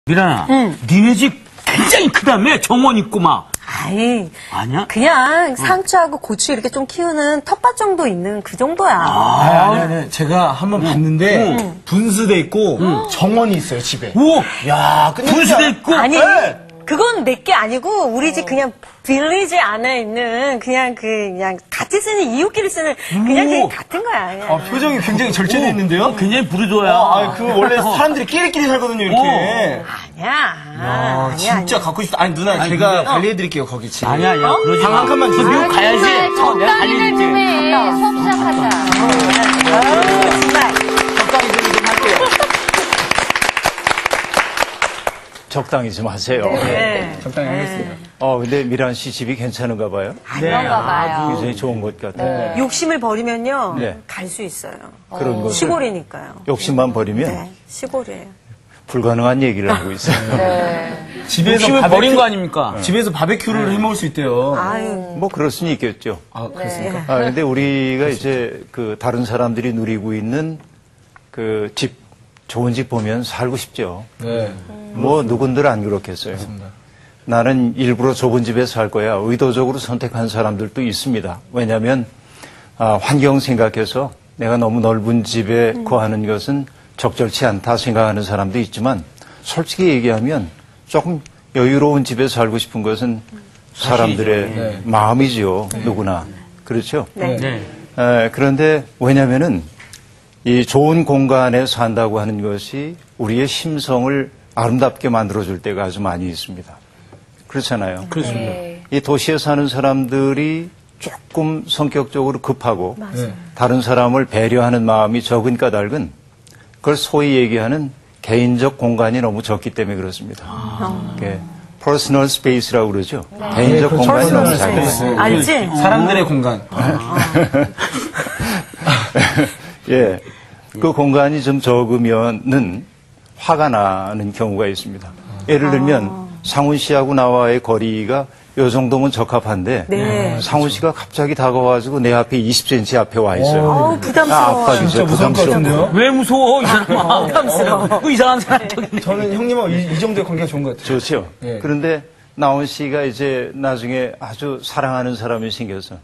미란아, 니네 집 굉장히 크다며? 정원 있고 막. 아이, 아니야? 그냥 상추하고 고추 이렇게 좀 키우는 텃밭 정도 있는 그 정도야. 아니. 제가 한번 봤는데, 분수대 있고, 정원이 있어요, 집에. 오! 야, 근데 분수대 있고? 아니, 네. 그건 내게 아니고 우리 집 그냥 빌리지 안에 있는 그냥 같이 쓰는 이웃끼리 쓰는 그냥 오. 그 같은 거야. 그냥. 표정이 굉장히 절제되어 있는데요? 굉장히 부르조야. 그 원래 사람들이 끼리끼리 살거든요, 이렇게. 아니야. 진짜 갖고 싶다. 아니, 누나, 제가 관리해드릴게요, 거기 집. 아니야. 그러지 방 마. 한 칸만 너 주세요. 미국 가야지. 내가 적당히들 좀 달릴게. 해. 수업 시작하자. 정말. 적당히 좀 할게요. 적당히 좀 하세요. 네. 적당히 하겠습니다. 근데 미란 씨 집이 괜찮은가 봐요? 그런가 봐요. 굉장히 좋은 것 같아요. 욕심을 버리면요. 네. 갈 수 있어요. 그런 것을 시골이니까요. 욕심만 버리면 네. 시골이에요. 불가능한 얘기를 하고 있어요. 집에서 욕심을 버린 거 아닙니까? 집에서 바베큐를 해 먹을 수 있대요. 아유. 뭐 그럴 수는 있겠죠. 그렇습니까? 근데 우리가 이제 그 다른 사람들이 누리고 있는 그 집, 좋은 집 보면 살고 싶죠. 네. 뭐 누군들 안 그렇겠어요. 나는 일부러 좁은 집에 살 거야. 의도적으로 선택한 사람들도 있습니다. 왜냐하면 환경 생각해서 내가 너무 넓은 집에 거하는 것은 적절치 않다 생각하는 사람도 있지만 솔직히 얘기하면 조금 여유로운 집에 살고 싶은 것은 사람들의 마음이죠. 누구나. 그렇죠? 네. 그런데 왜냐하면은 이 좋은 공간에 산다고 하는 것이 우리의 심성을 아름답게 만들어줄 때가 아주 많이 있습니다. 그렇잖아요. 그렇습니다. 이 도시에 사는 사람들이 조금 성격적으로 급하고 다른 사람을 배려하는 마음이 적은 까닭은 그걸 소위 얘기하는 개인적 공간이 너무 적기 때문에 그렇습니다. 퍼스널 스페이스라고 그러죠. 개인적 공간이 너무 작아요. 알지? 사람들의 공간. 예. 그 공간이 좀 적으면은 화가 나는 경우가 있습니다. 예를 들면 상훈 씨하고 나와의 거리가 요 정도면 적합한데 네. 상훈 씨가 갑자기 다가와가지고 내 앞에 20cm 앞에 와 있어요. 부담스러워. 압박이죠. 진짜 무서울 것 같은데요? 왜 무서워, 이 사람아? 부담스러워. 그 이상한 사람 저기. 저는 형님하고 이 정도의 관계가 좋은 것 같아요. 좋죠. 예. 그런데 나훈 씨가 이제 나중에 아주 사랑하는 사람이 생겨서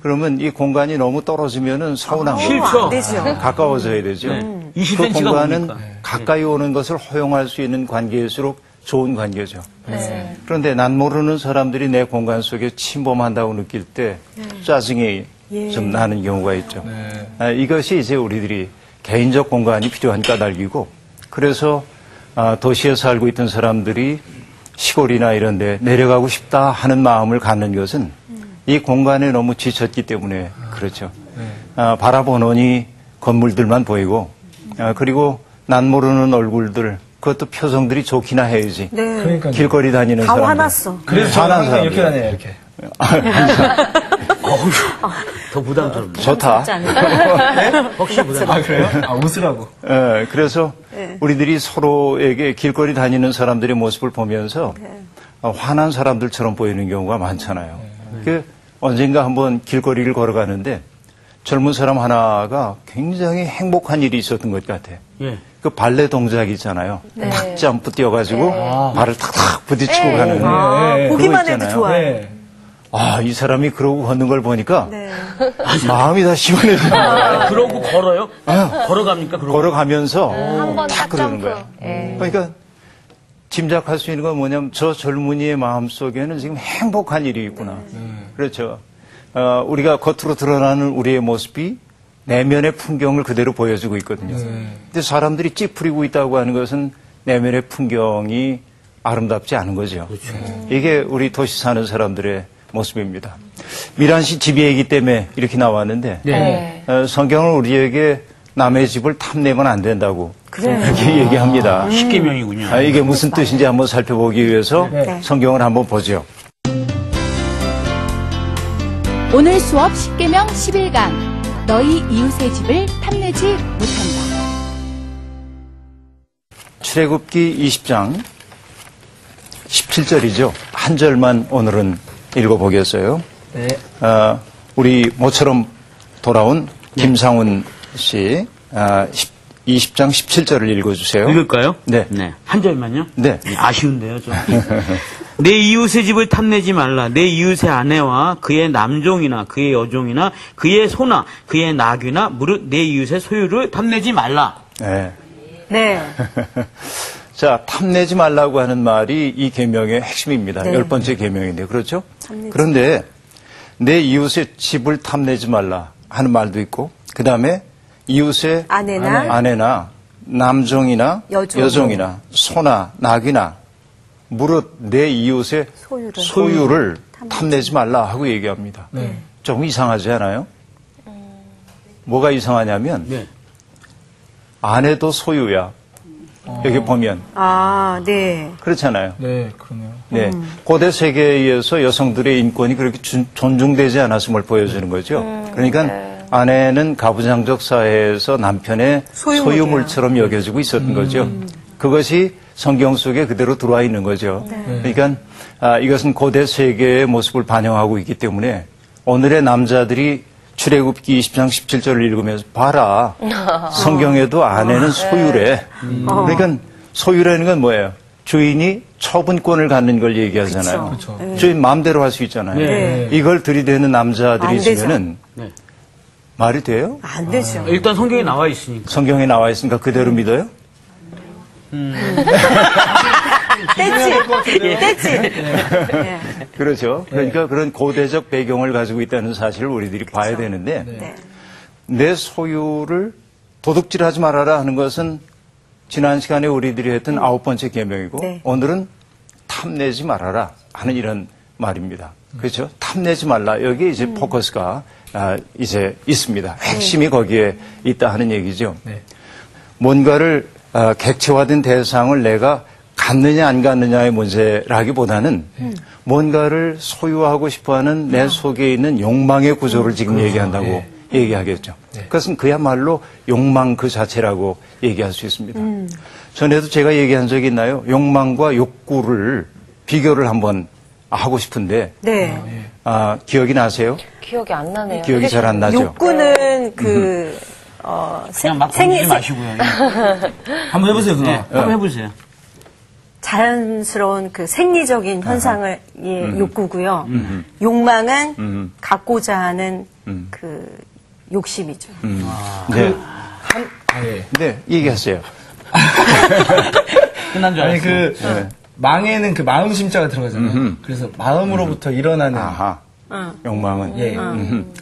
그러면 이 공간이 너무 떨어지면은 서운한 거예요. 싫죠. 안 되죠. 가까워져야 되죠. 20cm 그 가 공간은 뭡니까? 가까이 오는 것을 허용할 수 있는 관계일수록 좋은 관계죠. 그런데 난 모르는 사람들이 내 공간 속에 침범한다고 느낄 때 짜증이 좀 나는 경우가 있죠. 이것이 이제 우리들이 개인적 공간이 필요한 까닭이고 그래서 도시에 살고 있던 사람들이 시골이나 이런 데 내려가고 싶다 하는 마음을 갖는 것은 이 공간에 너무 지쳤기 때문에 그렇죠. 바라보노니 건물들만 보이고 그리고 난 모르는 얼굴들 그것도 표정들이 좋기나 해야지. 네. 그러니까 길거리 다니는 다 사람들. 화났어. 그래서 저는 화난 항상 이렇게 사람들. 다녀요, 이렇게. 더 부담스럽네. 좋다. 혹시 부담. 그래요? 웃으라고. 그래서 우리들이 서로에게 길거리 다니는 사람들의 모습을 보면서 화난 사람들처럼 보이는 경우가 많잖아요. 그 언젠가 한번 길거리를 걸어가는데 젊은 사람 하나가 굉장히 행복한 일이 있었던 것 같아요. 예. 그 발레 동작 있잖아요. 탁 점프 뛰어가지고 발을 탁탁 부딪히고 가는. 보기만 그거 해도 있잖아요. 좋아요. 이 사람이 그러고 걷는 걸 보니까 네. 마음이 다 시원해져요. 그러고 걸어요? 걸어갑니까? 그러고? 걸어가면서 한번 딱 딱 그러는 점프. 거야. 예. 그러니까 짐작할 수 있는 건 뭐냐면 저 젊은이의 마음 속에는 지금 행복한 일이 있구나. 그렇죠. 우리가 겉으로 드러나는 우리의 모습이 내면의 풍경을 그대로 보여주고 있거든요. 근데 사람들이 찌푸리고 있다고 하는 것은 내면의 풍경이 아름답지 않은 거죠. 이게 우리 도시 사는 사람들의 모습입니다. 미란 씨 집 얘기 때문에 이렇게 나왔는데 성경은 우리에게 남의 집을 탐내면 안 된다고 그렇게 얘기합니다. 십계명이군요. 이게 무슨 뜻인지 한번 살펴보기 위해서 성경을 한번 보죠. 오늘 수업 십계명 11강 너희 이웃의 집을 탐내지 못한다. 출애굽기 20장 17절이죠. 한 절만 오늘은 읽어보겠어요. 네. 우리 모처럼 돌아온 김상훈 씨 20장 17절을 읽어주세요. 읽을까요? 네. 한 절만요? 네. 아쉬운데요, 좀. 내 이웃의 집을 탐내지 말라. 내 이웃의 아내와 그의 남종이나 그의 여종이나 그의 소나 그의 나귀나 무릇 내 이웃의 소유를 탐내지 말라. 네. 네. 자, 탐내지 말라고 하는 말이 이 계명의 핵심입니다. 네. 10번째 계명인데, 그렇죠? 그런데 내 이웃의 집을 탐내지 말라 하는 말도 있고, 그 다음에 이웃의 아내나 남종이나 여종이나 소나 나귀나 무릇 내 이웃의 소유를 탐내지 말라 하고 얘기합니다. 조금 이상하지 않아요? 뭐가 이상하냐면 네. 아내도 소유야. 여기 보면. 아, 네. 그렇잖아요. 네, 그러네요. 네. 고대 세계에서 여성들의 인권이 그렇게 존중되지 않았음을 보여주는 거죠. 그러니까 아내는 가부장적 사회에서 남편의 소유물처럼 여겨지고 있었던 거죠. 그것이 성경 속에 그대로 들어와 있는 거죠. 그러니까 이것은 고대 세계의 모습을 반영하고 있기 때문에 오늘의 남자들이 출애굽기 20장 17절을 읽으면서 봐라. 성경에도 아내는 소유래. 그러니까 소유라는 건 뭐예요? 주인이 처분권을 갖는 걸 얘기하잖아요. 그쵸. 주인 마음대로 할 수 있잖아요. 네. 이걸 들이대는 남자들이 안 되죠. 있으면은 네. 말이 돼요? 안 되죠. 일단 성경에 나와 있으니까. 성경에 나와 있으니까 그대로 믿어요? 떼지. 그렇죠. 그러니까 그런 고대적 배경을 가지고 있다는 사실을 우리들이 봐야 되는데 네. 내 소유를 도둑질하지 말아라 하는 것은 지난 시간에 우리들이 했던 9번째 계명이고 네. 오늘은 탐내지 말아라 하는 이런 말입니다. 그렇죠? 탐내지 말라. 여기에 이제 포커스가 이제 있습니다. 핵심이 거기에 있다 하는 얘기죠. 네. 뭔가를 객체화된 대상을 내가 갖느냐 안 갖느냐의 문제라기보다는 뭔가를 소유하고 싶어하는 내 속에 있는 욕망의 구조를 지금 얘기한다고 얘기하겠죠. 그것은 그야말로 욕망 그 자체라고 얘기할 수 있습니다. 전에도 제가 얘기한 적이 있나요? 욕망과 욕구를 비교를 한번 하고 싶은데 네. 기억이 나세요? 기억이 안 나네요. 기억이 잘 안 나죠? 욕구는 그냥 막 던지지 마시고요. 한번 해보세요, 그거. 네, 한번 해보세요. 자연스러운 그 생리적인 현상을 욕구고요. 욕망은 갖고자 하는 그 욕심이죠. 네. 예. 네, 얘기하세요. 끝난 줄 아니, 알았어요. 망에는 그 마음 심자가 들어가잖아요. 그래서 마음으로부터 일어나는. 아하. 욕망은. 예.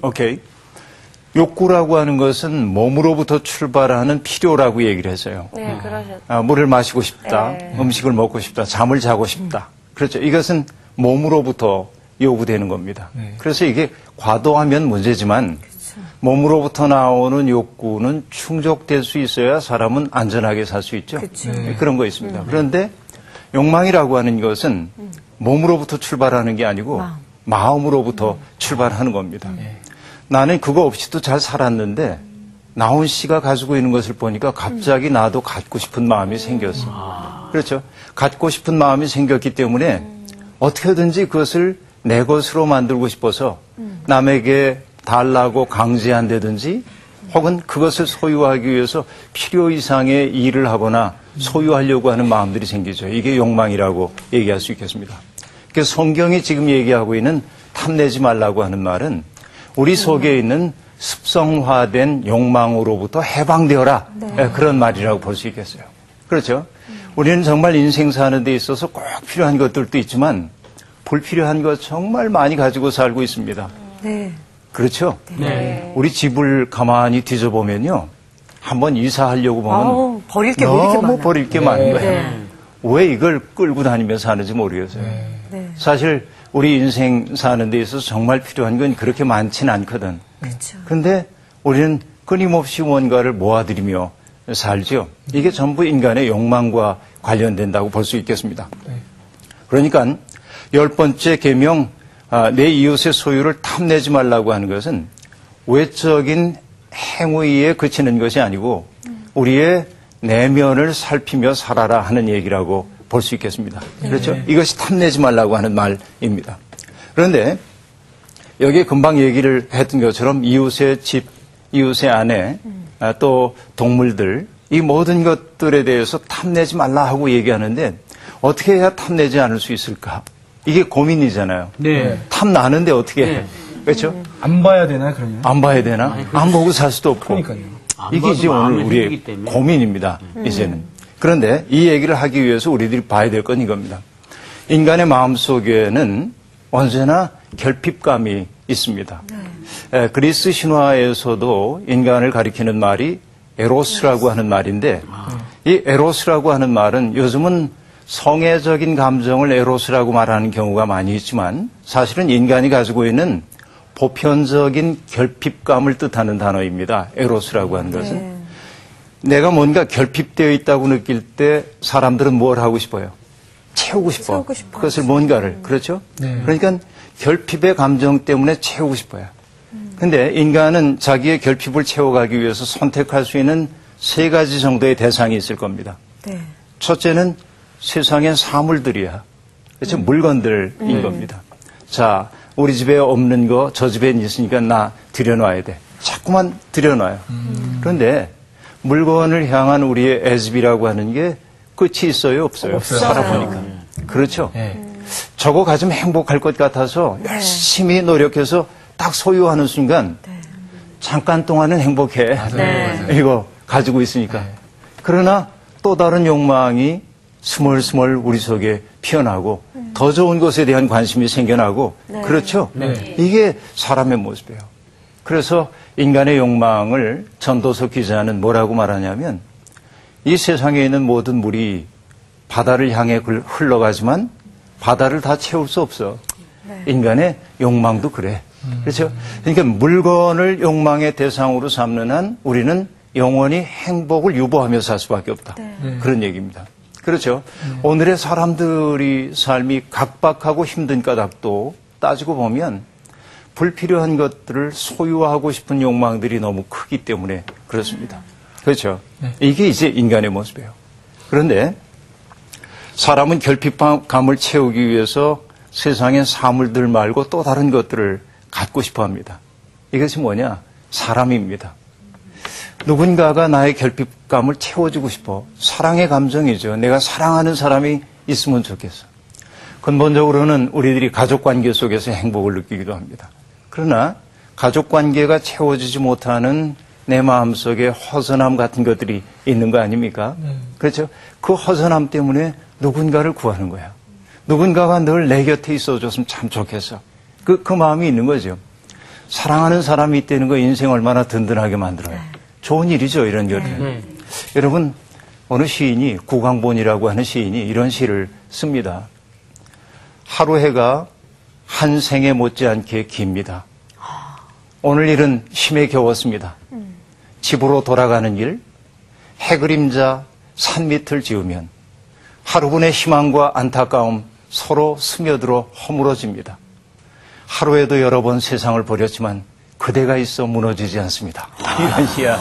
오케이. 욕구라고 하는 것은 몸으로부터 출발하는 필요라고 얘기를 했어요. 네, 그러셨어요. 물을 마시고 싶다, 네. 음식을 먹고 싶다, 잠을 자고 싶다. 그렇죠. 이것은 몸으로부터 요구되는 겁니다. 그래서 이게 과도하면 문제지만 몸으로부터 나오는 욕구는 충족될 수 있어야 사람은 안전하게 살 수 있죠. 그런 거 있습니다. 그런데 욕망이라고 하는 것은 몸으로부터 출발하는 게 아니고 마음으로부터 출발하는 겁니다. 나는 그거 없이도 잘 살았는데 나훈 씨가 가지고 있는 것을 보니까 갑자기 나도 갖고 싶은 마음이 생겼어. 그렇죠. 갖고 싶은 마음이 생겼기 때문에 어떻게든지 그것을 내 것으로 만들고 싶어서 남에게 달라고 강제한다든지 혹은 그것을 소유하기 위해서 필요 이상의 일을 하거나 소유하려고 하는 마음들이 생기죠. 이게 욕망이라고 얘기할 수 있겠습니다. 그래서 성경이 지금 얘기하고 있는 탐내지 말라고 하는 말은 우리 속에 있는 습성화된 욕망으로부터 해방되어라. 그런 말이라고 볼 수 있겠어요. 그렇죠? 우리는 정말 인생 사는 데 있어서 꼭 필요한 것들도 있지만 불필요한 것 정말 많이 가지고 살고 있습니다. 네. 그렇죠? 네. 우리 집을 가만히 뒤져보면요. 한번 이사하려고 보면 버릴 게 왜 이렇게 너무 많아요? 버릴 게 많은 거예요. 네. 왜 이걸 끌고 다니면서 사는지 모르겠어요. 네. 사실 우리 인생 사는 데 있어서 정말 필요한 건 그렇게 많지는 않거든. 그렇죠. 그런데 우리는 끊임없이 뭔가를 모아들이며 살죠. 이게 전부 인간의 욕망과 관련된다고 볼 수 있겠습니다. 그러니까 10번째 계명 내 이웃의 소유를 탐내지 말라고 하는 것은 외적인 행위에 그치는 것이 아니고 우리의 내면을 살피며 살아라 하는 얘기라고 볼 수 있겠습니다. 그렇죠? 이것이 탐내지 말라고 하는 말입니다. 그런데 여기 금방 얘기를 했던 것처럼 이웃의 집, 이웃의 아내, 또 동물들, 이 모든 것들에 대해서 탐내지 말라 하고 얘기하는데 어떻게 해야 탐내지 않을 수 있을까? 이게 고민이잖아요. 네. 탐나는데 어떻게 해? 네. 그렇죠? 안 봐야 되나, 그러면? 안 봐야 되나? 안 보고 살 수도 없고. 그러니까요. 이게 봐도 이제 오늘 마음이 우리의 흔들리기 때문에. 고민입니다. 이제는. 그런데 이 얘기를 하기 위해서 우리들이 봐야 될 건 이겁니다. 인간의 마음 속에는 언제나 결핍감이 있습니다. 그리스 신화에서도 인간을 가리키는 말이 에로스라고 하는 말인데 이 에로스라고 하는 말은 요즘은 성애적인 감정을 에로스라고 말하는 경우가 많이 있지만 사실은 인간이 가지고 있는 보편적인 결핍감을 뜻하는 단어입니다. 에로스라고 하는 것은. 내가 뭔가 결핍되어 있다고 느낄 때 사람들은 뭘 하고 싶어요? 채우고 싶어. 채우고 싶어. 그것을 뭔가를. 그렇죠? 네. 그러니까 결핍의 감정 때문에 채우고 싶어요. 근데 인간은 자기의 결핍을 채워가기 위해서 선택할 수 있는 3가지 정도의 대상이 있을 겁니다. 네. 첫째는 세상의 사물들이야. 그렇죠? 물건들인 겁니다. 자, 우리 집에 없는 거 저 집에 있으니까 나 들여놔야 돼. 자꾸만 들여놔요. 그런데 물건을 향한 우리의 애집이라고 하는 게 끝이 있어요? 없어요? 살아보니까. 그렇죠? 네. 저거 가지면 행복할 것 같아서 열심히 노력해서 딱 소유하는 순간 잠깐 동안은 행복해. 이거 가지고 있으니까. 그러나 또 다른 욕망이 스멀스멀 우리 속에 피어나고 더 좋은 것에 대한 관심이 생겨나고 그렇죠? 이게 사람의 모습이에요. 그래서 인간의 욕망을 전도서 기자는 뭐라고 말하냐면 이 세상에 있는 모든 물이 바다를 향해 흘러가지만 바다를 다 채울 수 없어. 인간의 욕망도 그래. 그렇죠? 그러니까 물건을 욕망의 대상으로 삼는 한 우리는 영원히 행복을 유보하며 살 수밖에 없다. 그런 얘기입니다. 그렇죠? 오늘의 사람들이 삶이 각박하고 힘든 까닭도 따지고 보면 불필요한 것들을 소유하고 싶은 욕망들이 너무 크기 때문에 그렇습니다. 그렇죠? 이게 이제 인간의 모습이에요. 그런데 사람은 결핍감을 채우기 위해서 세상의 사물들 말고 또 다른 것들을 갖고 싶어 합니다. 이것이 뭐냐? 사람입니다. 누군가가 나의 결핍감을 채워주고 싶어. 사랑의 감정이죠. 내가 사랑하는 사람이 있으면 좋겠어. 근본적으로는 우리들이 가족관계 속에서 행복을 느끼기도 합니다. 그러나 가족관계가 채워지지 못하는 내 마음속에 허전함 같은 것들이 있는 거 아닙니까? 그렇죠? 그 허전함 때문에 누군가를 구하는 거야. 누군가가 늘 내 곁에 있어줬으면 참 좋겠어. 그 마음이 있는 거죠. 사랑하는 사람이 있다는 거 인생 얼마나 든든하게 만들어요. 좋은 일이죠, 이런 것은. 여러분, 어느 시인이, 구광본이라고 하는 시인이 이런 시를 씁니다. 하루 해가 한 생에 못지않게 깁니다. 오늘 일은 힘에 겨웠습니다. 집으로 돌아가는 길, 해그림자 산밑을 지으면 하루분의 희망과 안타까움 서로 스며들어 허물어집니다. 하루에도 여러 번 세상을 버렸지만 그대가 있어 무너지지 않습니다. 이런 시야.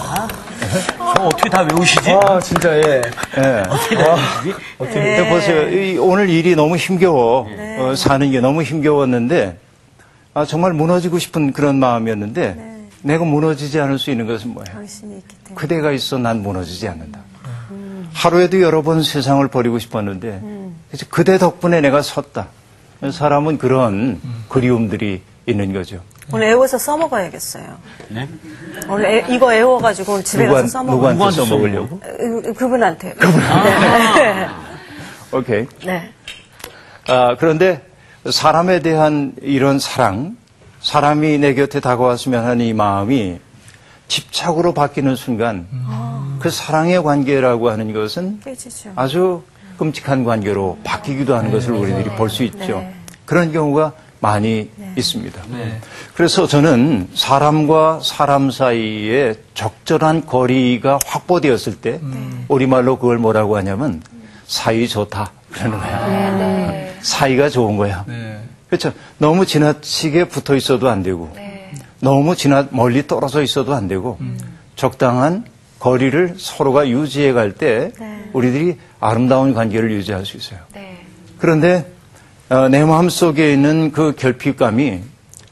어떻게 다 외우시지? 아, 진짜, 예. 어떻게 보세요. 오늘 일이 너무 힘겨워. 사는 게 너무 힘겨웠는데 정말 무너지고 싶은 그런 마음이었는데 내가 무너지지 않을 수 있는 것은 뭐예요? 당신이 있기 때문에. 그대가 있어 난 무너지지 않는다. 하루에도 여러 번 세상을 버리고 싶었는데 그래서 그대 덕분에 내가 섰다. 사람은 그런 그리움들이 있는 거죠. 오늘 애워서 써먹어야겠어요. 네? 오늘 이거 애워가지고 오늘 집에 가서 써먹어요. 누구한테 써먹으려고? 그분한테. 오케이. 네. 그런데 사람에 대한 이런 사랑, 사람이 내 곁에 다가왔으면 하는 이 마음이 집착으로 바뀌는 순간 그 사랑의 관계라고 하는 것은 깨지죠. 아주 끔찍한 관계로 바뀌기도 하는 것을 우리들이 볼 수 있죠. 그런 경우가 많이 있습니다. 그래서 저는 사람과 사람 사이에 적절한 거리가 확보되었을 때 우리말로 그걸 뭐라고 하냐면 사이 좋다 그러는 거야. 사이가 좋은 거야. 그렇죠. 너무 지나치게 붙어 있어도 안 되고 너무 멀리 떨어져 있어도 안 되고 적당한 거리를 서로가 유지해 갈 때 우리들이 아름다운 관계를 유지할 수 있어요. 그런데 내 마음속에 있는 그 결핍감이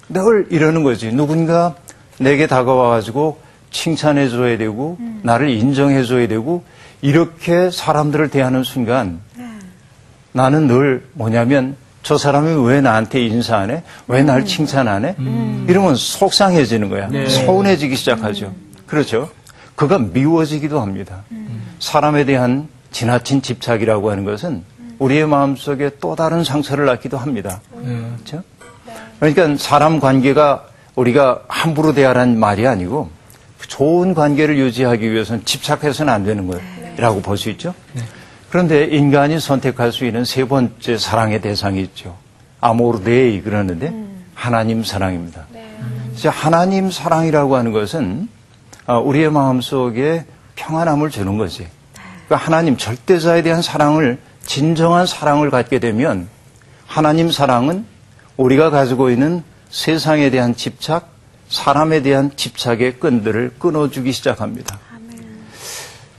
늘 이러는 거지. 누군가 내게 다가와가지고 칭찬해줘야 되고 나를 인정해줘야 되고 이렇게 사람들을 대하는 순간 나는 늘 뭐냐면 저 사람이 왜 나한테 인사 안 해? 왜 날 칭찬 안 해? 이러면 속상해지는 거야. 서운해지기 시작하죠. 그렇죠? 그가 미워지기도 합니다. 사람에 대한 지나친 집착이라고 하는 것은 우리의 마음속에 또 다른 상처를 낳기도 합니다. 그렇죠? 그러니까 사람 관계가 우리가 함부로 대하라는 말이 아니고 좋은 관계를 유지하기 위해서는 집착해서는 안 되는 거라고 볼 수 있죠. 그런데 인간이 선택할 수 있는 세 번째 사랑의 대상이 있죠. 아모르 데이 그러는데 하나님 사랑입니다. 이제 하나님 사랑이라고 하는 것은 우리의 마음속에 평안함을 주는 거지. 그러니까 하나님 절대자에 대한 사랑을 진정한 사랑을 갖게 되면 하나님 사랑은 우리가 가지고 있는 세상에 대한 집착, 사람에 대한 집착의 끈들을 끊어주기 시작합니다.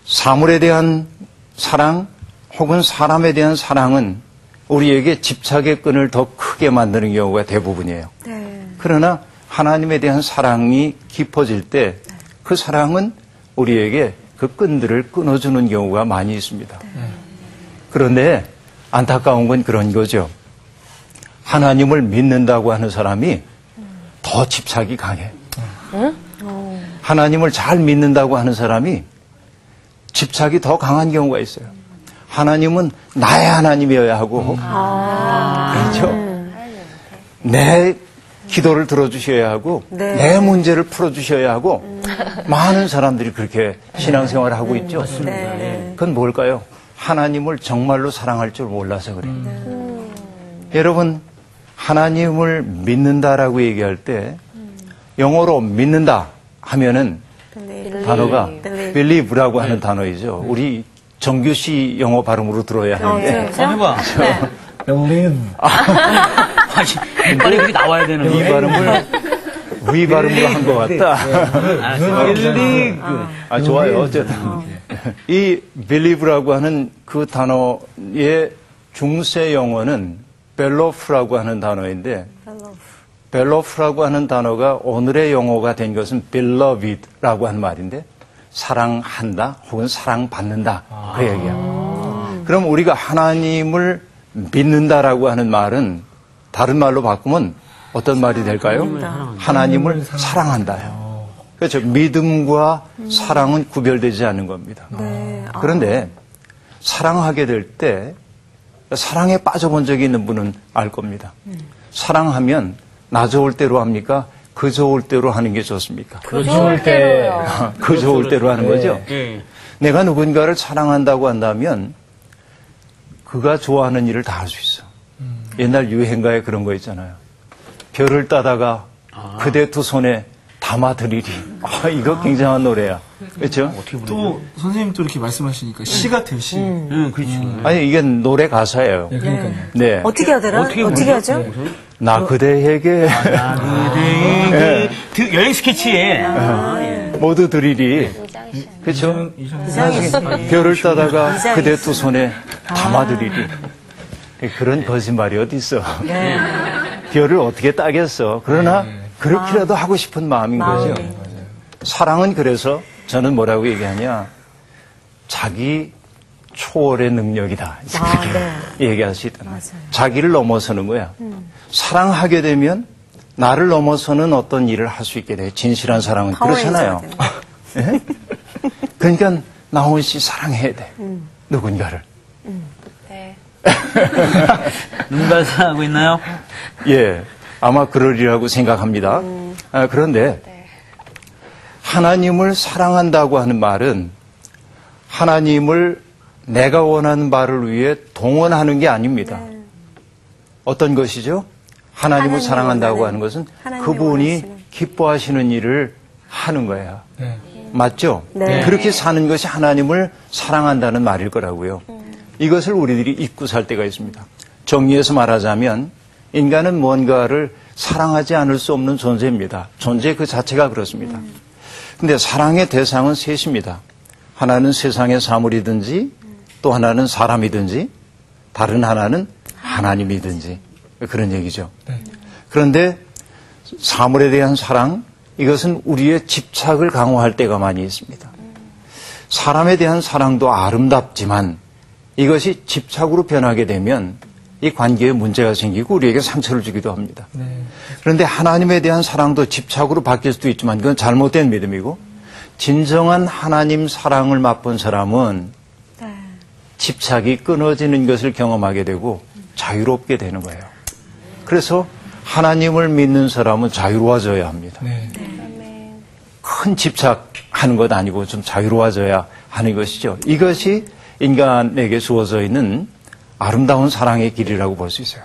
사물에 대한 사랑 혹은 사람에 대한 사랑은 우리에게 집착의 끈을 더 크게 만드는 경우가 대부분이에요. 그러나 하나님에 대한 사랑이 깊어질 때 그 사랑은 우리에게 그 끈들을 끊어주는 경우가 많이 있습니다. 그런데 안타까운 건 그런 거죠. 하나님을 믿는다고 하는 사람이 더 집착이 강해. 하나님을 잘 믿는다고 하는 사람이 집착이 더 강한 경우가 있어요. 하나님은 나의 하나님이어야 하고, 그렇죠? 내 기도를 들어주셔야 하고, 내 문제를 풀어주셔야 하고, 많은 사람들이 그렇게 신앙생활을 하고 있죠. 그건 뭘까요? 하나님을 정말로 사랑할 줄 몰라서 그래요. 여러분, 하나님을 믿는다라고 얘기할 때 영어로 믿는다 하면은 단어가 believe라고 하는 단어이죠. 우리 정규 씨 영어 발음으로 들어야 하는데. 해봐. believe. 빨리 그게 나와야 되는 이 발음을 위 발음으로 한 것 같다. 아, 좋아요. 어쨌든. 이 believe라고 하는 그 단어의 중세 영어는 벨로프라고 하는 단어인데 벨로프라고 하는 단어가 오늘의 영어가 된 것은 beloved라고 하는 말인데 사랑한다 혹은 사랑받는다 그 얘기야. 그럼 우리가 하나님을 믿는다라고 하는 말은 다른 말로 바꾸면 어떤 말이 될까요? 하나님을 사랑한다요. 그렇죠. 믿음과 사랑은 구별되지 않는 겁니다. 그런데 사랑하게 될 때 사랑에 빠져본 적이 있는 분은 알 겁니다. 사랑하면 나 좋을 대로 합니까? 그 좋을 대로 하는 게 좋습니까? 그 좋을 때. 그 좋을 대로 하는 거죠. 내가 누군가를 사랑한다고 한다면 그가 좋아하는 일을 다 할 수 있어. 옛날 유행가에 그런 거 있잖아요. 별을 따다가 그대 두 손에 담아드리리. 이거 굉장한 노래야. 그렇죠? 또 선생님 또 이렇게 말씀하시니까 시 같아요, 시. 그렇지. 아니 이게 노래 가사예요. 네, 그러니까요. 네. 어떻게 하더라? 어떻게 하죠? 나 그대에게 여행 스케치에 모두 드리리. 그렇죠? 별을 따다가 그대 두 손에 담아드리리. 그런 거짓말이 어디 있어? 별을 어떻게 따겠어? 그러나 그렇게라도 하고 싶은 마음인 거죠. 사랑은 그래서 저는 뭐라고 얘기하냐? 자기 초월의 능력이다. 이렇게 얘기할 수 있다. 자기를 넘어서는 거야. 사랑하게 되면 나를 넘어서는 어떤 일을 할 수 있게 돼. 진실한 사랑은 그렇잖아요. 네? 그러니까 나훈 씨 사랑해야 돼. 누군가를. 네. 누군가 사랑하고 있나요? 예, 아마 그러리라고 생각합니다. 그런데 하나님을 사랑한다고 하는 말은 하나님을 내가 원하는 바를 위해 동원하는 게 아닙니다. 어떤 것이죠? 하나님을 사랑한다고 하는 것은 그분이 기뻐하시는 일을 하는 거예요. 맞죠? 그렇게 사는 것이 하나님을 사랑한다는 말일 거라고요. 이것을 우리들이 잊고 살 때가 있습니다. 정리해서 말하자면 인간은 뭔가를 사랑하지 않을 수 없는 존재입니다. 존재 그 자체가 그렇습니다. 근데 사랑의 대상은 셋입니다. 하나는 세상의 사물이든지 또 하나는 사람이든지 다른 하나는 하나님이든지 그런 얘기죠. 그런데 사물에 대한 사랑, 이것은 우리의 집착을 강화할 때가 많이 있습니다. 사람에 대한 사랑도 아름답지만 이것이 집착으로 변하게 되면 이 관계에 문제가 생기고 우리에게 상처를 주기도 합니다. 그런데 하나님에 대한 사랑도 집착으로 바뀔 수도 있지만 그건 잘못된 믿음이고 진정한 하나님 사랑을 맛본 사람은 집착이 끊어지는 것을 경험하게 되고 자유롭게 되는 거예요. 그래서 하나님을 믿는 사람은 자유로워져야 합니다. 큰 집착하는 것 아니고 좀 자유로워져야 하는 것이죠. 이것이 인간에게 주어져 있는 아름다운 사랑의 길이라고 볼 수 있어요.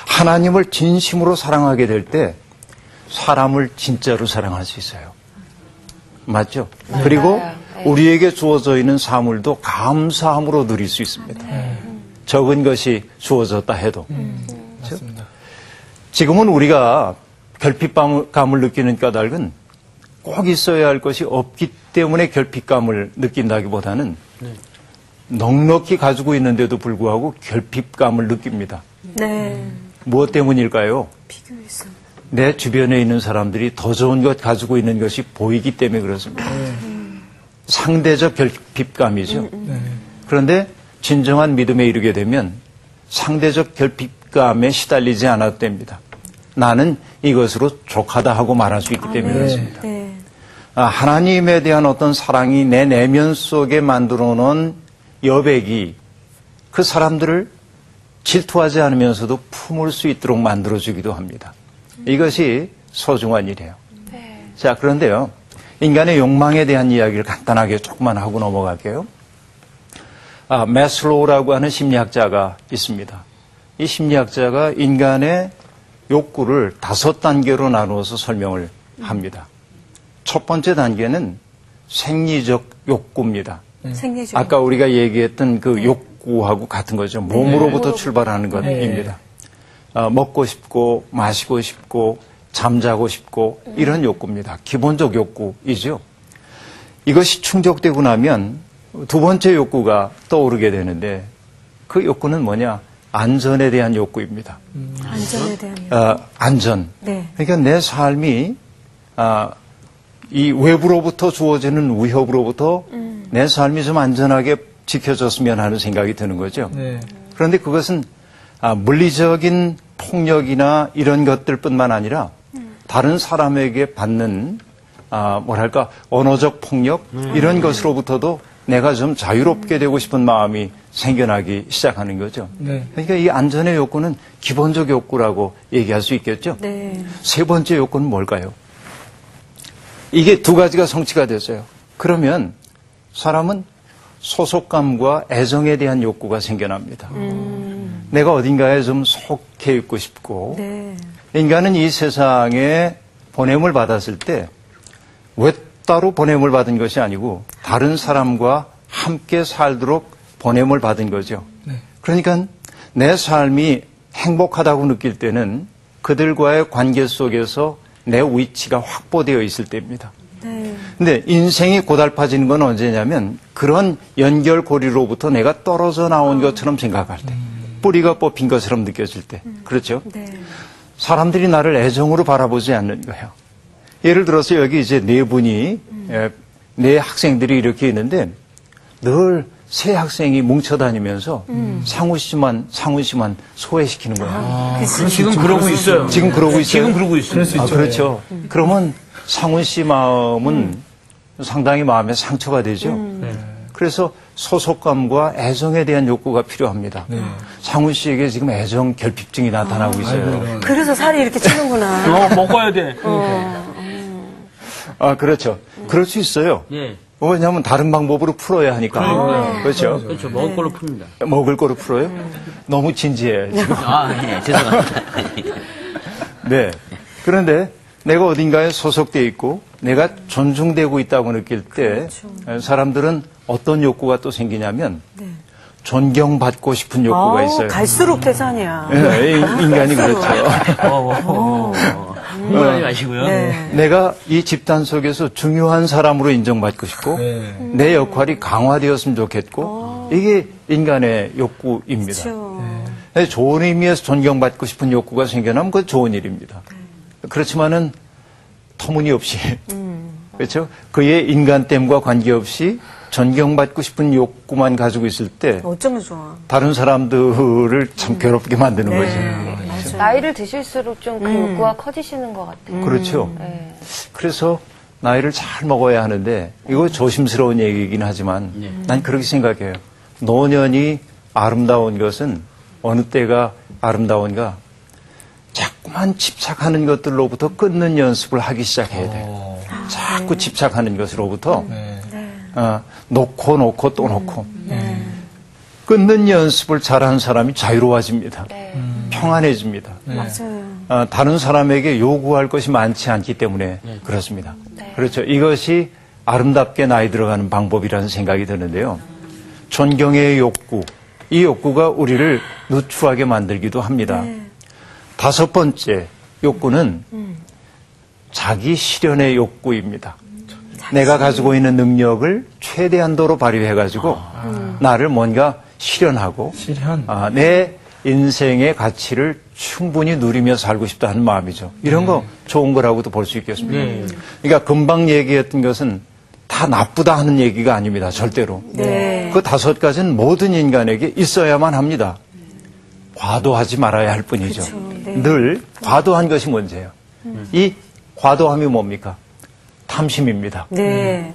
하나님을 진심으로 사랑하게 될 때 사람을 진짜로 사랑할 수 있어요. 맞죠? 그리고 우리에게 주어져 있는 사물도 감사함으로 누릴 수 있습니다. 적은 것이 주어졌다 해도. 그렇죠? 지금은 우리가 결핍감을 느끼는 까닭은 꼭 있어야 할 것이 없기 때문에 결핍감을 느낀다기보다는 넉넉히 가지고 있는데도 불구하고 결핍감을 느낍니다. 무엇 때문일까요? 비교해서. 내 주변에 있는 사람들이 더 좋은 것 가지고 있는 것이 보이기 때문에 그렇습니다. 상대적 결핍감이죠. 그런데 진정한 믿음에 이르게 되면 상대적 결핍감에 시달리지 않아도 됩니다. 나는 이것으로 족하다 하고 말할 수 있기 때문에 그렇습니다. 하나님에 대한 어떤 사랑이 내 내면 속에 만들어 놓은 여백이 그 사람들을 질투하지 않으면서도 품을 수 있도록 만들어주기도 합니다. 이것이 소중한 일이에요. 자, 그런데요. 인간의 욕망에 대한 이야기를 간단하게 조금만 하고 넘어갈게요. 매슬로우라고 하는 심리학자가 있습니다. 이 심리학자가 인간의 욕구를 5단계로 나누어서 설명을 합니다. 첫 번째 단계는 생리적 욕구입니다. 생리적. 아까 우리가 얘기했던 그 욕구하고 같은 거죠. 몸으로부터 출발하는 것입니다. 먹고 싶고 마시고 싶고 잠자고 싶고 이런 욕구입니다. 기본적 욕구이죠. 이것이 충족되고 나면 두 번째 욕구가 떠오르게 되는데 그 욕구는 뭐냐? 안전에 대한 욕구입니다. 안전에 대한 욕구. 안전. 네. 그러니까 내 삶이 이 외부로부터 주어지는 위협으로부터 내 삶이 좀 안전하게 지켜졌으면 하는 생각이 드는 거죠. 그런데 그것은 물리적인 폭력이나 이런 것들뿐만 아니라 다른 사람에게 받는 뭐랄까 언어적 폭력 이런 것으로부터도 내가 좀 자유롭게 되고 싶은 마음이 생겨나기 시작하는 거죠. 그러니까 이 안전의 욕구는 기본적 욕구라고 얘기할 수 있겠죠. 세 번째 욕구는 뭘까요? 이게 두 가지가 성취가 됐어요. 그러면 사람은 소속감과 애정에 대한 욕구가 생겨납니다. 내가 어딘가에 좀 속해 있고 싶고 인간은 이 세상에 보냄을 받았을 때 왜 따로 보냄을 받은 것이 아니고 다른 사람과 함께 살도록 보냄을 받은 거죠. 그러니까 내 삶이 행복하다고 느낄 때는 그들과의 관계 속에서 내 위치가 확보되어 있을 때입니다. 근데 인생이 고달파지는 건 언제냐면 그런 연결고리로부터 내가 떨어져 나온 것처럼 생각할 때, 뿌리가 뽑힌 것처럼 느껴질 때, 그렇죠? 사람들이 나를 애정으로 바라보지 않는 거예요. 예를 들어서 여기 이제 네 분이, 네 학생들이 이렇게 있는데 늘 세 학생이 뭉쳐다니면서 상우 씨만 소외시키는 거예요. 지금 그러고 있어요. 지금 그러고 있어요. 지금 그러고 있어요. 그렇죠. 그러면 상훈 씨 마음은 상당히 마음에 상처가 되죠. 그래서 소속감과 애정에 대한 욕구가 필요합니다. 상훈 씨에게 지금 애정 결핍증이 나타나고 있어요. 그래서 살이 이렇게 찌는구나. 먹어야 돼. 그렇죠. 그럴 수 있어요. 예. 왜냐하면 다른 방법으로 풀어야 하니까. 그렇죠. 그렇죠. 먹을 걸로 풉니다. 먹을 거로 풀어요? 너무 진지해, 지금. 예, 죄송합니다. 네. 그런데 내가 어딘가에 소속돼 있고 내가 존중되고 있다고 느낄 때 사람들은 어떤 욕구가 또 생기냐면 존경받고 싶은 욕구가 있어요. 갈수록 태산이야. 네, 인간이 그렇죠. 흥분하지 마시고요. 내가 이 집단 속에서 중요한 사람으로 인정받고 싶고 내 역할이 강화되었으면 좋겠고 이게 인간의 욕구입니다. 좋은 의미에서 존경받고 싶은 욕구가 생겨나면 그건 좋은 일입니다. 그렇지만은 터무니없이 그렇죠? 그의 인간됨과 관계없이 존경받고 싶은 욕구만 가지고 있을 때 어쩌면 좋아. 다른 사람들을 참 괴롭게 만드는 거죠. 맞아요. 나이를 드실수록 좀 그 욕구가 커지시는 것 같아요. 그렇죠. 네. 그래서 나이를 잘 먹어야 하는데 이거 조심스러운 얘기이긴 하지만 난 그렇게 생각해요. 노년이 아름다운 것은 어느 때가 아름다운가 자꾸만 집착하는 것들로부터 끊는 연습을 하기 시작해야 돼요. 자꾸 집착하는 것으로부터 놓고 또 놓고 끊는 연습을 잘하는 사람이 자유로워집니다. 평안해집니다. 맞아요. 다른 사람에게 요구할 것이 많지 않기 때문에 그렇습니다. 그렇죠. 이것이 아름답게 나이 들어가는 방법이라는 생각이 드는데요. 존경의 욕구, 이 욕구가 우리를 누추하게 만들기도 합니다. 다섯 번째 욕구는 자기 실현의 욕구입니다. 내가 가지고 있는 능력을 최대한도로 발휘해가지고 나를 뭔가 실현하고 내 인생의 가치를 충분히 누리며 살고 싶다 하는 마음이죠. 이런 거 좋은 거라고도 볼 수 있겠습니다. 그러니까 금방 얘기했던 것은 다 나쁘다 하는 얘기가 아닙니다. 절대로. 그 다섯 가지는 모든 인간에게 있어야만 합니다. 과도하지 말아야 할 뿐이죠. 늘 과도한 것이 문제예요. 이 과도함이 뭡니까? 탐심입니다.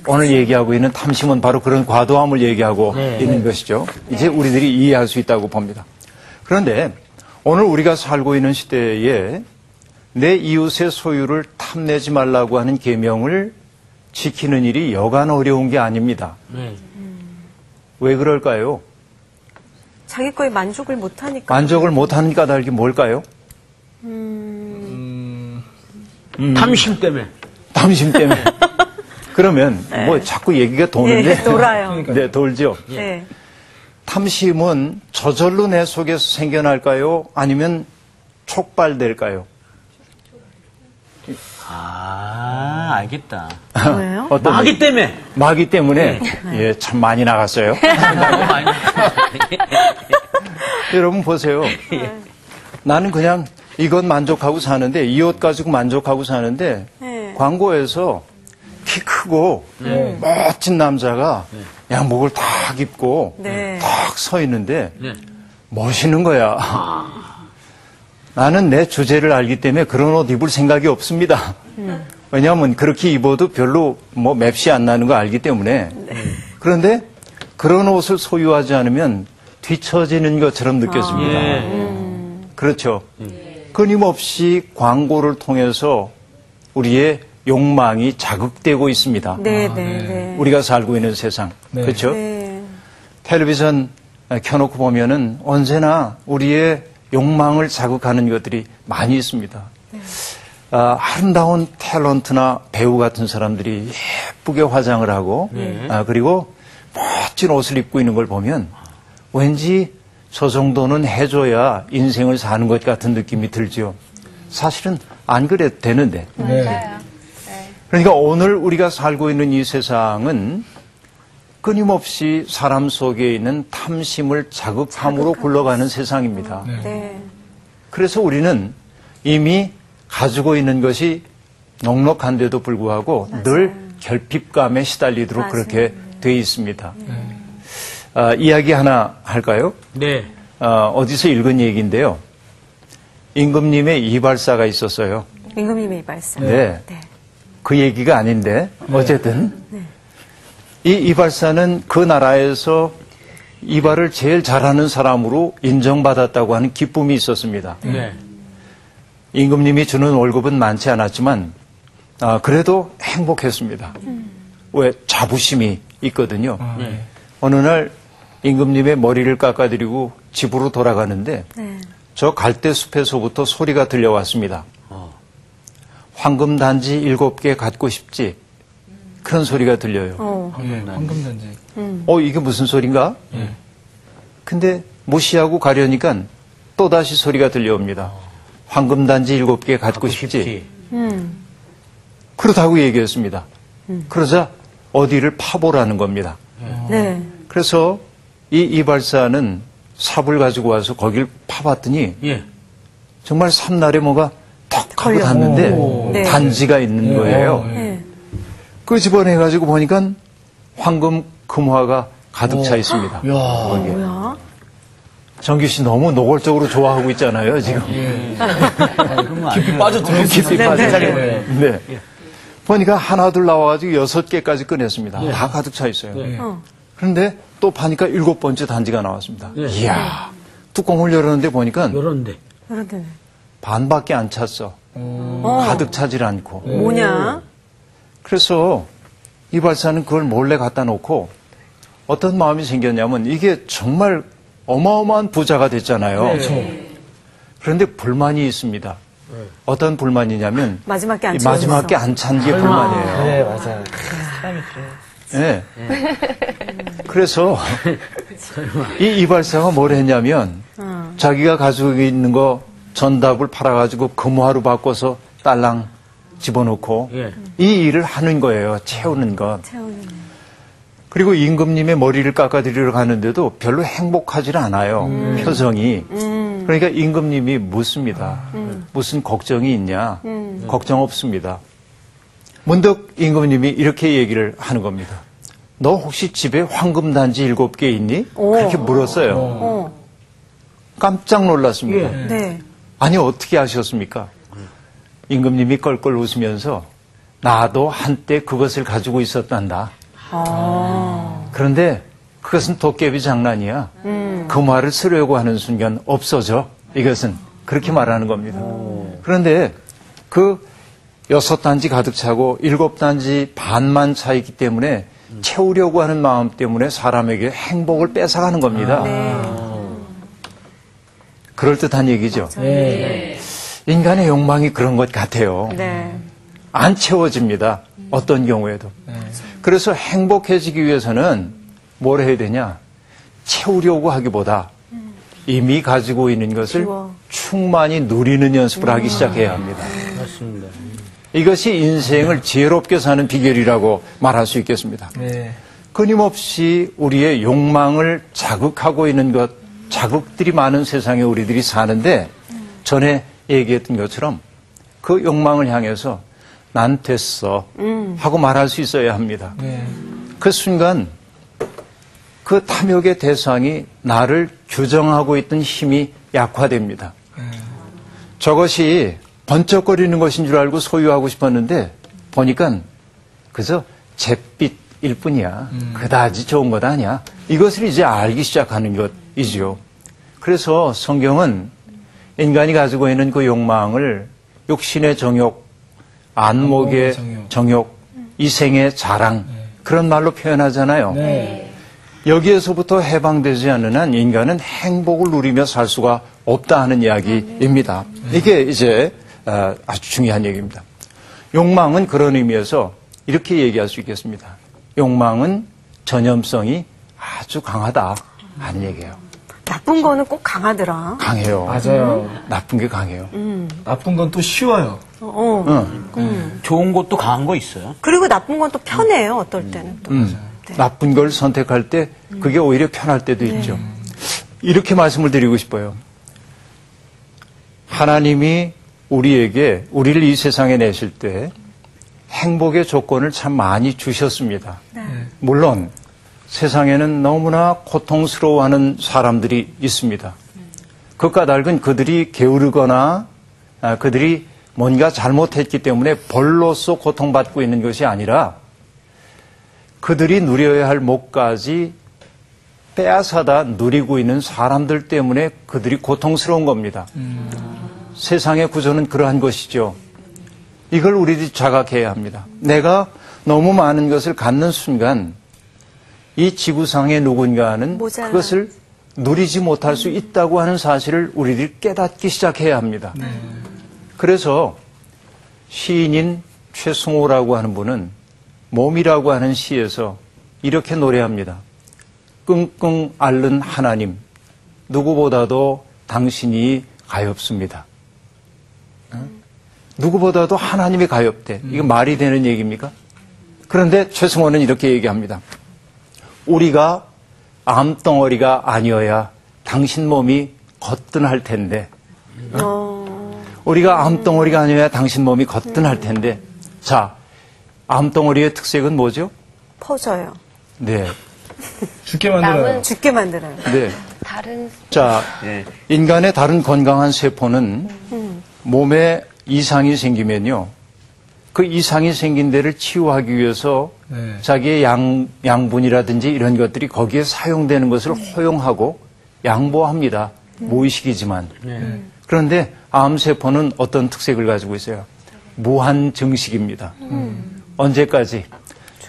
오늘 얘기하고 있는 탐심은 바로 그런 과도함을 얘기하고 있는 것이죠. 이제 우리들이 이해할 수 있다고 봅니다. 그런데 오늘 우리가 살고 있는 시대에 내 이웃의 소유를 탐내지 말라고 하는 계명을 지키는 일이 여간 어려운 게 아닙니다. 왜 그럴까요? 자기 거에 만족을 못하니까. 만족을 못하는 까닭이 뭘까요? 탐심 때문에. 탐심 때문에. 그러면 뭐 자꾸 얘기가 도는데. 돌아요. 네, 돌죠. 네. 탐심은 저절로 내 속에서 생겨날까요? 아니면 촉발될까요? 알겠다. 뭐예요? 어떤 마귀 얘기? 때문에. 마귀 때문에 예, 참 많이 나갔어요. 여러분 보세요. 나는 그냥 이것 만족하고 사는데 이 옷 가지고 만족하고 사는데 광고에서 키 크고 멋진 남자가 양복을 딱 입고 딱 서 있는데 멋있는 거야. 나는 내 주제를 알기 때문에 그런 옷 입을 생각이 없습니다. 왜냐하면 그렇게 입어도 별로 뭐 맵시 안 나는 거 알기 때문에. 그런데 그런 옷을 소유하지 않으면 뒤처지는 것처럼 느껴집니다. 그렇죠. 끊임없이 광고를 통해서 우리의 욕망이 자극되고 있습니다. 우리가 살고 있는 세상. 그렇죠? 텔레비전 켜놓고 보면은 언제나 우리의 욕망을 자극하는 것들이 많이 있습니다. 아름다운 탤런트나 배우 같은 사람들이 예쁘게 화장을 하고 그리고 멋진 옷을 입고 있는 걸 보면 왠지 저 정도는 해줘야 인생을 사는 것 같은 느낌이 들죠. 사실은 안 그래도 되는데. 맞아요. 그러니까 오늘 우리가 살고 있는 이 세상은 끊임없이 사람 속에 있는 탐심을 자극함으로 굴러가는 세상입니다. 그래서 우리는 이미 가지고 있는 것이 넉넉한데도 불구하고 늘 결핍감에 시달리도록 그렇게 돼 있습니다. 이야기 하나 할까요? 네. 어디서 읽은 얘기인데요. 임금님의 이발사가 있었어요. 임금님의 이발사. 네. 그 얘기가 아닌데 어쨌든 이 이발사는 그 나라에서 이발을 제일 잘하는 사람으로 인정받았다고 하는 기쁨이 있었습니다. 임금님이 주는 월급은 많지 않았지만 그래도 행복했습니다. 왜? 자부심이 있거든요. 어느 날 임금님의 머리를 깎아드리고 집으로 돌아가는데 저 갈대숲에서부터 소리가 들려왔습니다. 황금단지 7개 갖고 싶지? 그런 소리가 들려요. 황금단지. 이게 무슨 소린가? 근데 무시하고 가려니까 또다시 소리가 들려옵니다. 황금단지 7개 갖고 싶지? 그렇다고 얘기했습니다. 그러자 어디를 파보라는 겁니다. 그래서 이 이발사는 삽을 가지고 와서 거길 파봤더니 정말 삼날에 뭐가 턱 하고 닿는데 네. 단지가 있는 거예요. 네. 그 집어내가지고 보니까 황금 금화가 가득 차 있습니다. 이야. 거기에. 뭐야? 정규 씨 너무 노골적으로 좋아하고 있잖아요, 지금. 깊이 빠져들었어요. 깊이 네, 빠져들어요. 네. 네. 보니까 하나 둘 나와가지고 6개까지 꺼냈습니다. 다 가득 차 있어요. 그런데 또 파니까 7번째 단지가 나왔습니다. 이야, 뚜껑을 열었는데 보니까 요런데. 그런데 반밖에 안 찼어. 가득 차질 않고. 뭐냐? 그래서 이발사는 그걸 몰래 갖다 놓고 어떤 마음이 생겼냐면 이게 정말 어마어마한 부자가 됐잖아요. 그런데 불만이 있습니다. 어떤 불만이냐면 마지막에 안 이 채워졌어. 마지막에 안 찬 게 불만이에요. 네, 맞아요. 네. 그래서 이 이발사가 뭘 했냐면 자기가 가지고 있는 거 전답을 팔아가지고 금화로 바꿔서 딸랑 집어넣고 예. 이 일을 하는 거예요. 채우는 것. 채우는. 그리고 임금님의 머리를 깎아드리러 가는데도 별로 행복하지 않아요. 표정이. 그러니까 임금님이 묻습니다. 무슨 걱정이 있냐? 걱정 없습니다. 문득 임금님이 이렇게 얘기를 하는 겁니다. 너 혹시 집에 황금단지 7개 있니? 그렇게 물었어요. 깜짝 놀랐습니다. 네. 아니 어떻게 아셨습니까? 임금님이 껄껄 웃으면서 나도 한때 그것을 가지고 있었단다. 그런데 그것은 도깨비 장난이야. 그 말을 쓰려고 하는 순간 없어져. 이것은 그렇게 말하는 겁니다. 그런데 그 6단지 가득 차고 7단지 반만 차 있기 때문에 채우려고 하는 마음 때문에 사람에게 행복을 뺏어가는 겁니다. 그럴듯한 얘기죠. 인간의 욕망이 그런 것 같아요. 네. 안 채워집니다. 어떤 경우에도. 그래서 행복해지기 위해서는 뭘 해야 되냐? 채우려고 하기보다 이미 가지고 있는 것을 키워. 충만히 누리는 연습을 하기 시작해야 합니다. 맞습니다. 이것이 인생을 지혜롭게 사는 비결이라고 말할 수 있겠습니다. 네. 끊임없이 우리의 욕망을 자극하고 있는 것, 자극들이 많은 세상에 우리들이 사는데 전에 얘기했던 것처럼 그 욕망을 향해서 난 됐어 하고 말할 수 있어야 합니다. 그 순간 그 탐욕의 대상이 나를 규정하고 있던 힘이 약화됩니다. 저것이 번쩍거리는 것인 줄 알고 소유하고 싶었는데 보니까 그저 잿빛일 뿐이야. 그다지 좋은 것 아니야. 이것을 이제 알기 시작하는 것이지요. 그래서 성경은 인간이 가지고 있는 그 욕망을 육신의 정욕, 안목의 정욕, 이생의 자랑 그런 말로 표현하잖아요. 여기에서부터 해방되지 않는 한 인간은 행복을 누리며 살 수가 없다 하는 이야기입니다. 이게 이제 아주 중요한 얘기입니다. 욕망은 그런 의미에서 이렇게 얘기할 수 있겠습니다. 욕망은 전염성이 아주 강하다 하는 얘기예요. 나쁜 거는 꼭 강하더라. 강해요. 맞아요. 나쁜 게 강해요. 나쁜 건 또 쉬워요. 좋은 것도 강한 거 있어요. 그리고 나쁜 건 또 편해요. 어떨 때는 또. 네. 나쁜 걸 선택할 때 그게 오히려 편할 때도 있죠. 이렇게 말씀을 드리고 싶어요. 하나님이 우리를 이 세상에 내실 때 행복의 조건을 참 많이 주셨습니다. 물론 세상에는 너무나 고통스러워하는 사람들이 있습니다. 그 까닭은 그들이 게으르거나 그들이 뭔가 잘못했기 때문에 벌로서 고통받고 있는 것이 아니라 그들이 누려야 할 목까지 빼앗아다 누리고 있는 사람들 때문에 그들이 고통스러운 겁니다. 세상의 구조는 그러한 것이죠. 이걸 우리들이 자각해야 합니다. 내가 너무 많은 것을 갖는 순간 이 지구상의 누군가는 모자라. 그것을 누리지 못할 수 있다고 하는 사실을 우리들이 깨닫기 시작해야 합니다. 그래서 시인인 최승호라고 하는 분은 몸이라고 하는 시에서 이렇게 노래합니다. 끙끙 앓는 하나님, 누구보다도 당신이 가엾습니다. 누구보다도 하나님이 가엾대. 이거 말이 되는 얘기입니까? 그런데 최승호는 이렇게 얘기합니다. 우리가 암덩어리가 아니어야 당신 몸이 거뜬할 텐데. 우리가 암덩어리가 아니어야 당신 몸이 거뜬할 텐데. 자, 암덩어리의 특색은 뭐죠? 퍼져요. 네. 죽게 만들어요. 남은 죽게 만들어요. 네. 다른 자, 인간의 다른 건강한 세포는 몸에 이상이 생기면요. 그 이상이 생긴 데를 치유하기 위해서 네. 자기의 양분이라든지 이런 것들이 거기에 사용되는 것을 허용하고 양보합니다. 무의식이지만. 그런데 암세포는 어떤 특색을 가지고 있어요? 무한 증식입니다. 언제까지?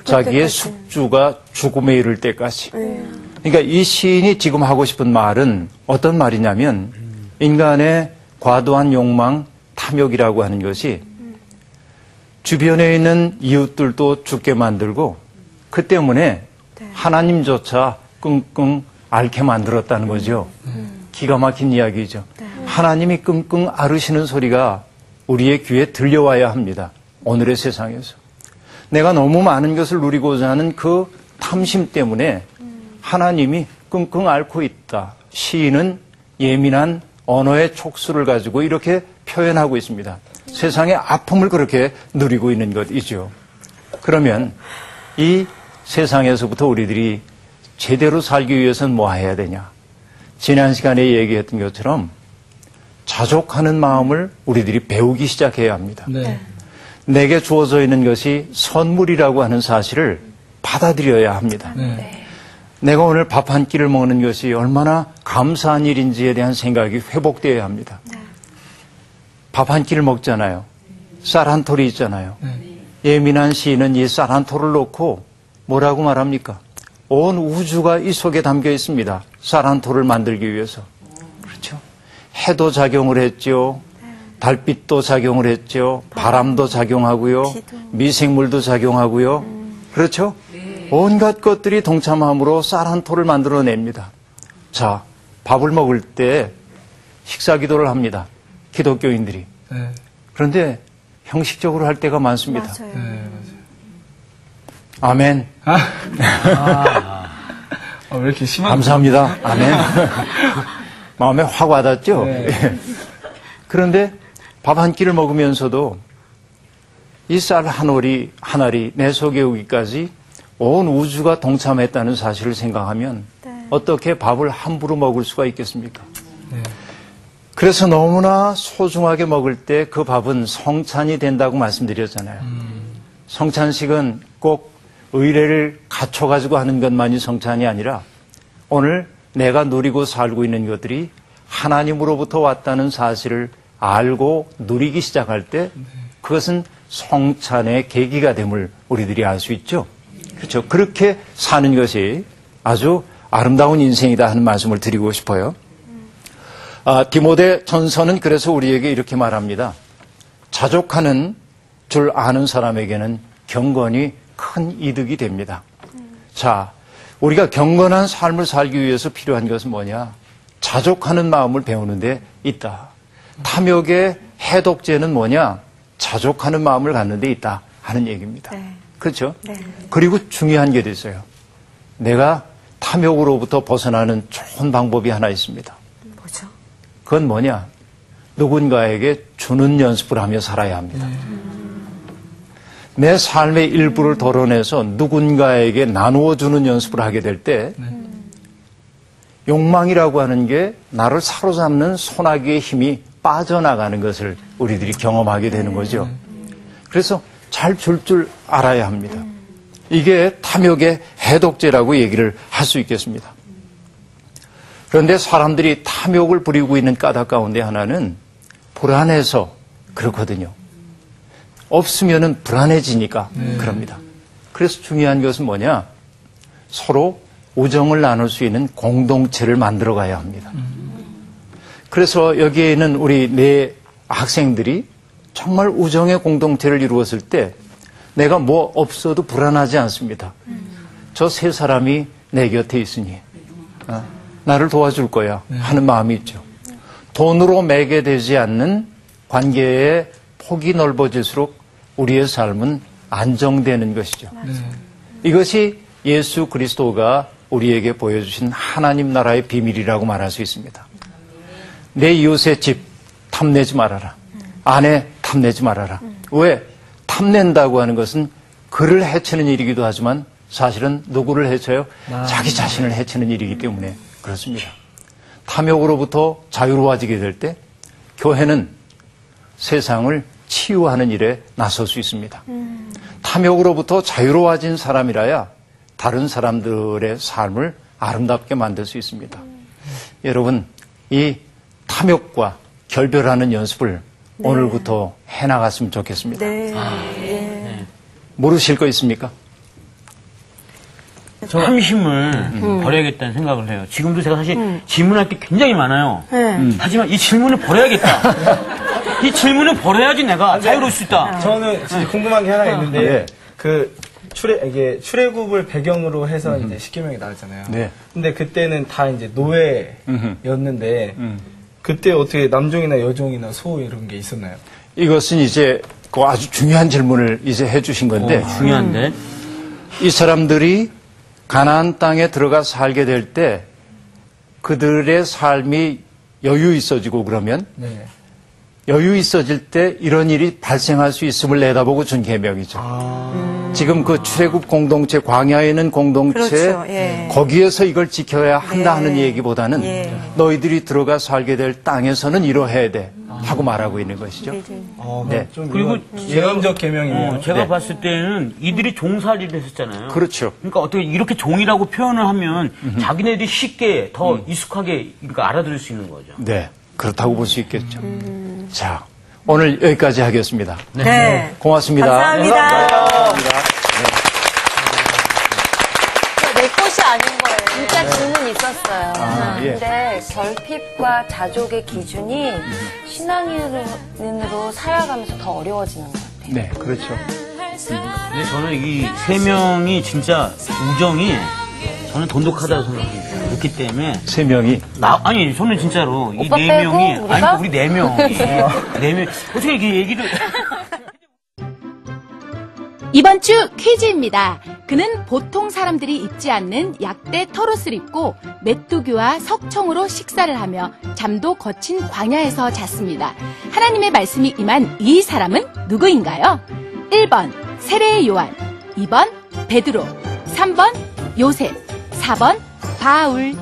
자기의 숙주가 죽음에 이를 때까지. 그러니까 이 시인이 지금 하고 싶은 말은 어떤 말이냐면 인간의 과도한 욕망, 탐욕이라고 하는 것이 주변에 있는 이웃들도 죽게 만들고 그 때문에 하나님조차 끙끙 앓게 만들었다는 거죠. 기가 막힌 이야기죠. 하나님이 끙끙 앓으시는 소리가 우리의 귀에 들려와야 합니다. 오늘의 세상에서. 내가 너무 많은 것을 누리고자 하는 그 탐심 때문에 하나님이 끙끙 앓고 있다. 시인은 예민한 언어의 촉수를 가지고 이렇게 표현하고 있습니다. 세상의 아픔을 그렇게 누리고 있는 것이죠. 그러면 이 세상에서부터 우리들이 제대로 살기 위해서는 뭐 해야 되냐? 지난 시간에 얘기했던 것처럼 자족하는 마음을 우리들이 배우기 시작해야 합니다. 네. 내게 주어져 있는 것이 선물이라고 하는 사실을 받아들여야 합니다. 네. 내가 오늘 밥 한 끼를 먹는 것이 얼마나 감사한 일인지에 대한 생각이 회복되어야 합니다. 밥 한 끼를 먹잖아요. 쌀 한 톨이 있잖아요. 예민한 시인은 이 쌀 한 톨을 놓고 뭐라고 말합니까? 온 우주가 이 속에 담겨 있습니다. 쌀 한 톨을 만들기 위해서. 그렇죠? 해도 작용을 했죠. 달빛도 작용을 했죠. 바람도 작용하고요. 미생물도 작용하고요. 그렇죠? 온갖 것들이 동참함으로 쌀 한 톨을 만들어냅니다. 자, 밥을 먹을 때 식사 기도를 합니다. 기독교인들이. 네. 그런데 형식적으로 할 때가 많습니다. 맞아요. 네, 맞아요. 아멘. 왜 이렇게 심한 감사합니다. 아멘. 마음에 확 와닿죠? 네. 그런데 밥 한 끼를 먹으면서도 이 쌀 한 알이 내 속에 오기까지 온 우주가 동참했다는 사실을 생각하면 어떻게 밥을 함부로 먹을 수가 있겠습니까? 네. 그래서 너무나 소중하게 먹을 때 그 밥은 성찬이 된다고 말씀드렸잖아요. 성찬식은 꼭 의례를 갖춰가지고 하는 것만이 성찬이 아니라 오늘 내가 누리고 살고 있는 것들이 하나님으로부터 왔다는 사실을 알고 누리기 시작할 때 그것은 성찬의 계기가 됨을 우리들이 알 수 있죠. 그렇죠. 그렇게 사는 것이 아주 아름다운 인생이다 하는 말씀을 드리고 싶어요. 디모데 전서는 그래서 우리에게 이렇게 말합니다. 자족하는 줄 아는 사람에게는 경건이 큰 이득이 됩니다. 자, 우리가 경건한 삶을 살기 위해서 필요한 것은 뭐냐? 자족하는 마음을 배우는 데 있다. 탐욕의 해독제는 뭐냐? 자족하는 마음을 갖는 데 있다 하는 얘기입니다. 네. 그렇죠? 네. 그리고 중요한 게 있어요. 내가 탐욕으로부터 벗어나는 좋은 방법이 하나 있습니다. 뭐죠? 그건 뭐냐? 누군가에게 주는 연습을 하며 살아야 합니다. 내 삶의 일부를 덜어내서 누군가에게 나누어 주는 연습을 하게 될 때 욕망이라고 하는 게 나를 사로잡는 소나기의 힘이 빠져나가는 것을 우리들이 경험하게 되는 거죠. 그래서 잘 줄 알아야 합니다. 이게 탐욕의 해독제라고 얘기를 할 수 있겠습니다. 그런데 사람들이 탐욕을 부리고 있는 까닭 가운데 하나는 불안해서 그렇거든요. 없으면은 불안해지니까 그럽니다. 그래서 중요한 것은 뭐냐? 서로 우정을 나눌 수 있는 공동체를 만들어 가야 합니다. 그래서 여기에 있는 우리 네 학생들이 정말 우정의 공동체를 이루었을 때 내가 뭐 없어도 불안하지 않습니다. 저 세 사람이 내 곁에 있으니 나를 도와줄 거야 하는 마음이 있죠. 돈으로 매개되지 않는 관계의 폭이 넓어질수록 우리의 삶은 안정되는 것이죠. 이것이 예수 그리스도가 우리에게 보여주신 하나님 나라의 비밀이라고 말할 수 있습니다. 내 이웃의 집 탐내지 말아라. 아내 탐내지 말아라. 왜? 탐낸다고 하는 것은 그를 해치는 일이기도 하지만 사실은 누구를 해쳐요? 자기 자신을 해치는 일이기 때문에 그렇습니다. 탐욕으로부터 자유로워지게 될 때 교회는 세상을 치유하는 일에 나설 수 있습니다. 탐욕으로부터 자유로워진 사람이라야 다른 사람들의 삶을 아름답게 만들 수 있습니다. 여러분, 이 탐욕과 결별하는 연습을 오늘부터 해나갔으면 좋겠습니다. 모르실 거 있습니까? 탐심을 버려야겠다는 생각을 해요. 지금도 제가 사실 질문할 게 굉장히 많아요. 하지만 이 질문을 버려야겠다. 이 질문을 버려야지 내가 자유로울 수 있다. 저는 진짜 궁금한 게 하나 있는데, 이게 출애굽을 배경으로 해서 이제 10계명이 나왔잖아요. 네. 근데 그때는 다 이제 노예였는데, 그때 어떻게 남종이나 여종이나 소 이런 게 있었나요? 이것은 이제 그 아주 중요한 질문을 이제 해주신 건데, 중요한데. 이 사람들이 가나안 땅에 들어가 살게 될 때 그들의 삶이 여유 있어지고 그러면 네. 여유 있어질 때 이런 일이 발생할 수 있음을 내다보고 준 계명이죠. 지금 그 출애굽 공동체, 광야에 있는 공동체, 그렇죠. 예. 거기에서 이걸 지켜야 한다 하는 얘기보다는 너희들이 들어가 살게 될 땅에서는 이러해야 돼 하고 말하고 있는 것이죠. 네. 좀 그리고 예언적 계명이네요. 제가 네. 봤을 때는 이들이 종살이를 했었잖아요. 그렇죠. 그러니까 어떻게 이렇게 종이라고 표현을 하면 자기네들이 쉽게 더 익숙하게 그러니까 알아들을 수 있는 거죠. 네. 그렇다고 볼 수 있겠죠. 자, 오늘 여기까지 하겠습니다. 네. 고맙습니다. 감사합니다. 내 것이 아닌 거예요. 진짜 질문 있었어요. 예. 근데 결핍과 자족의 기준이 신앙인으로 살아가면서 더 어려워지는 것 같아요. 네, 그렇죠. 근데 저는 이 세 명이 진짜 우정이 저는 돈독하다고 생각합니다. 그렇기 때문에 세 명이 아니 저는 진짜로 이 오빠 네 빼고 명이 우리가? 아니 우리 네 명이 네 명 어떻게 이렇게 얘기를 이번 주 퀴즈입니다. 그는 보통 사람들이 입지 않는 약대 털옷을 입고 메뚜기와 석청으로 식사를 하며 잠도 거친 광야에서 잤습니다. 하나님의 말씀이 임한 이 사람은 누구인가요? 1번 세례의 요한, 2번 베드로, 3번 요셉, 4번 바울.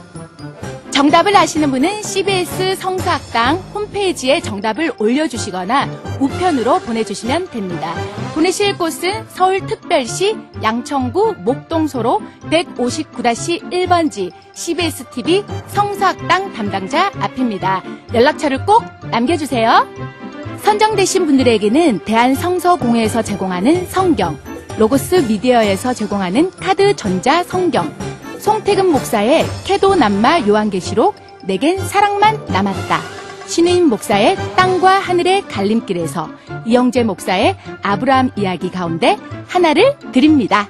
정답을 아시는 분은 CBS 성서학당 홈페이지에 정답을 올려주시거나 우편으로 보내주시면 됩니다. 보내실 곳은 서울특별시 양천구 목동소로 159-1번지 CBS-TV 성서학당 담당자 앞입니다. 연락처를 꼭 남겨주세요. 선정되신 분들에게는 대한성서공회에서 제공하는 성경, 로고스 미디어에서 제공하는 카드 전자 성경, 송태금 목사의 캐도 남마 요한계시록 내겐 사랑만 남았다, 신의임 목사의 땅과 하늘의 갈림길에서 이영재 목사의 아브라함 이야기 가운데 하나를 드립니다.